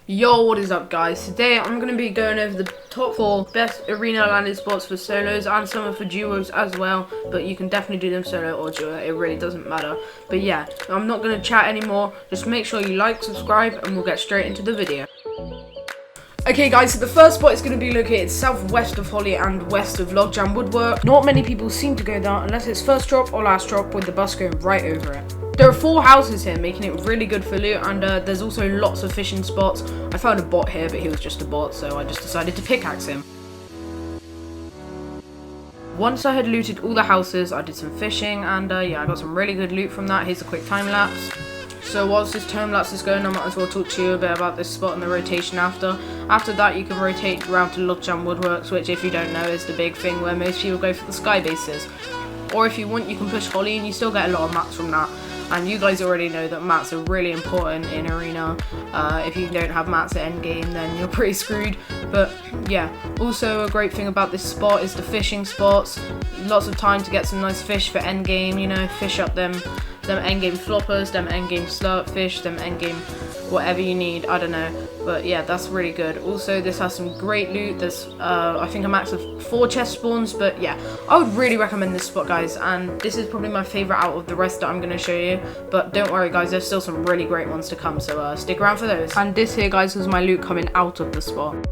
Yo, what is up guys? Today I'm going to be going over the top 4 best arena landing spots for solos and some for duos as well, but you can definitely do them solo or duo, it really doesn't matter. But yeah, I'm not going to chat anymore, just make sure you like, subscribe, and we'll get straight into the video. Okay guys, so the first spot is going to be located southwest of Holly and west of Logjam Woodwork. Not many people seem to go there unless it's first drop or last drop with the bus going right over it. There are 4 houses here, making it really good for loot, and there's also lots of fishing spots. I found a bot here, but he was just a bot, so I just decided to pickaxe him. Once I had looted all the houses, I did some fishing, and yeah, I got some really good loot from that. Here's a quick time lapse. So whilst this time lapse is going, I might as well talk to you a bit about this spot and the rotation after. After that, you can rotate around to Logjam Woodworks, which if you don't know is the big thing where most people go for the sky bases. Or if you want, you can push Holly and you still get a lot of mats from that. And you guys already know that mats are really important in arena. If you don't have mats at endgame, then you're pretty screwed. But yeah, also a great thing about this spot is the fishing spots. Lots of time to get some nice fish for endgame, you know, fish up them endgame floppers, them endgame slurp fish, them endgame whatever you need, I don't know. But yeah, that's really good. Also, this has some great loot. There's I think a max of 4 chest spawns, but yeah, I would really recommend this spot guys, and this is probably my favorite out of the rest that I'm going to show you. But don't worry guys, there's still some really great ones to come, so stick around for those. And this here guys was my loot coming out of the spot.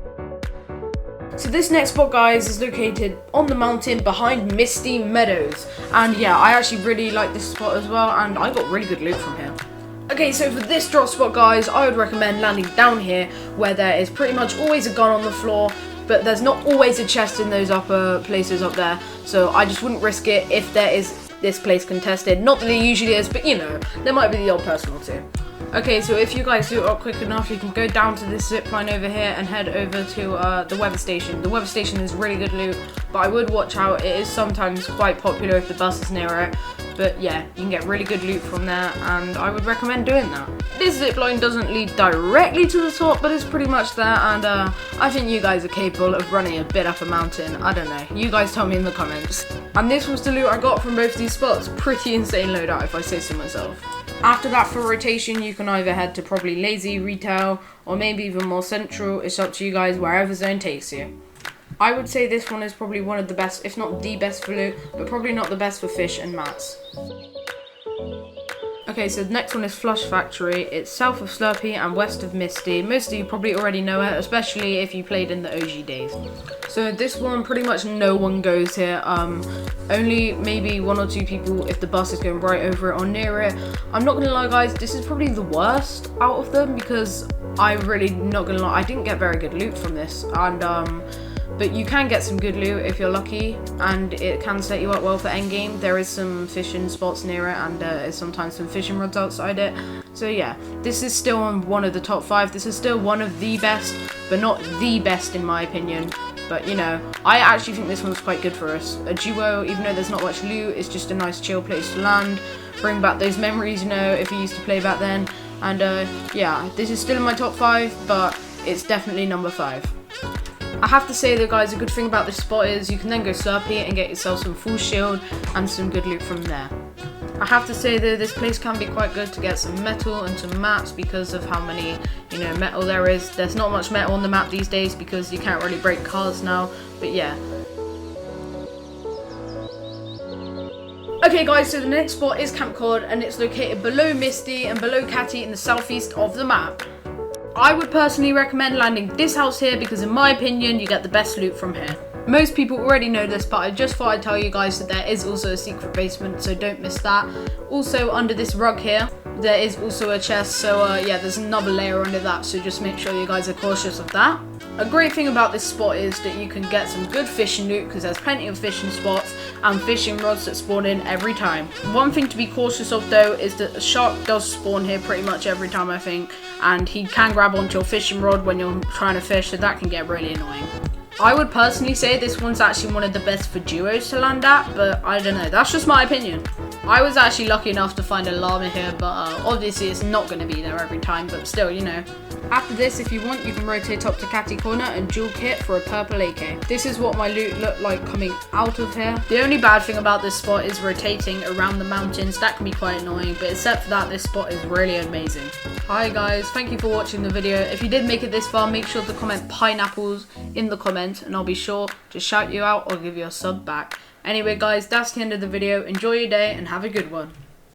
So this next spot guys is located on the mountain behind Misty Meadows, and yeah, I actually really like this spot as well, and I got really good loot from here. Okay, so for this drop spot guys, I would recommend landing down here where there is pretty much always a gun on the floor, but there's not always a chest in those upper places up there, so I just wouldn't risk it if there is this place contested. Not that it usually is, but you know, there might be the odd person or two. Okay, so if you guys do it up quick enough, you can go down to this zip line over here and head over to the weather station. The weather station is really good loot, but I would watch out. It is sometimes quite popular if the bus is near it. But yeah, you can get really good loot from there, and I would recommend doing that. This zip line doesn't lead directly to the top, but it's pretty much there, and I think you guys are capable of running a bit up a mountain. I don't know. You guys tell me in the comments. And this was the loot I got from both these spots. Pretty insane loadout if I say so myself. After that, for rotation, you can either head to probably Lazy, Retail, or maybe even more Central. It's up to you guys, wherever zone takes you. I would say this one is probably one of the best, if not the best for loot, but probably not the best for fish and mats. Okay, so the next one is Flush Factory. It's south of Slurpee and west of Misty. Most of you probably already know it, especially if you played in the OG days. So this one, pretty much no one goes here. Only maybe 1 or 2 people if the bus is going right over it or near it. I'm not gonna lie guys, this is probably the worst out of them because I really, not gonna lie, I didn't get very good loot from this. And but you can get some good loot if you're lucky, and it can set you up well for endgame. There is some fishing spots near it, and there's sometimes some fishing rods outside it. So yeah, this is still on one of the top 5. This is still one of the best, but not the best in my opinion. But you know, I actually think this one's quite good for us. A duo, even though there's not much loot, it's just a nice chill place to land. Bring back those memories, you know, if you used to play back then. And yeah, this is still in my top 5, but it's definitely number 5. I have to say though guys, a good thing about this spot is you can then go Slurpee and get yourself some full shield and some good loot from there. I have to say though, this place can be quite good to get some metal and some mats because of how many, you know, metal there is. There's not much metal on the map these days because you can't really break cars now, but yeah. Okay guys, so the next spot is Camp Cod, and it's located below Misty and below Catty in the southeast of the map. I would personally recommend landing this house here because in my opinion you get the best loot from here. Most people already know this, but I just thought I'd tell you guys that there is also a secret basement, so don't miss that. Also under this rug here there is also a chest, so yeah, there's another layer under that, so just make sure you guys are cautious of that. A great thing about this spot is that you can get some good fishing loot because there's plenty of fishing spots and fishing rods that spawn in every time. One thing to be cautious of though is that a shark does spawn here pretty much every time I think, and he can grab onto your fishing rod when you're trying to fish, so that can get really annoying. I would personally say this one's actually one of the best for duos to land at, but I don't know, that's just my opinion. I was actually lucky enough to find a llama here, but obviously it's not going to be there every time, but still, you know. After this, if you want, you can rotate top to Catty Corner and dual kit for a purple AK. This is what my loot looked like coming out of here. The only bad thing about this spot is rotating around the mountains. That can be quite annoying, but except for that, this spot is really amazing. Hi guys, thank you for watching the video. If you did make it this far, make sure to comment pineapples in the comments and I'll be sure to shout you out or give you a sub back. Anyway guys, that's the end of the video. Enjoy your day and have a good one.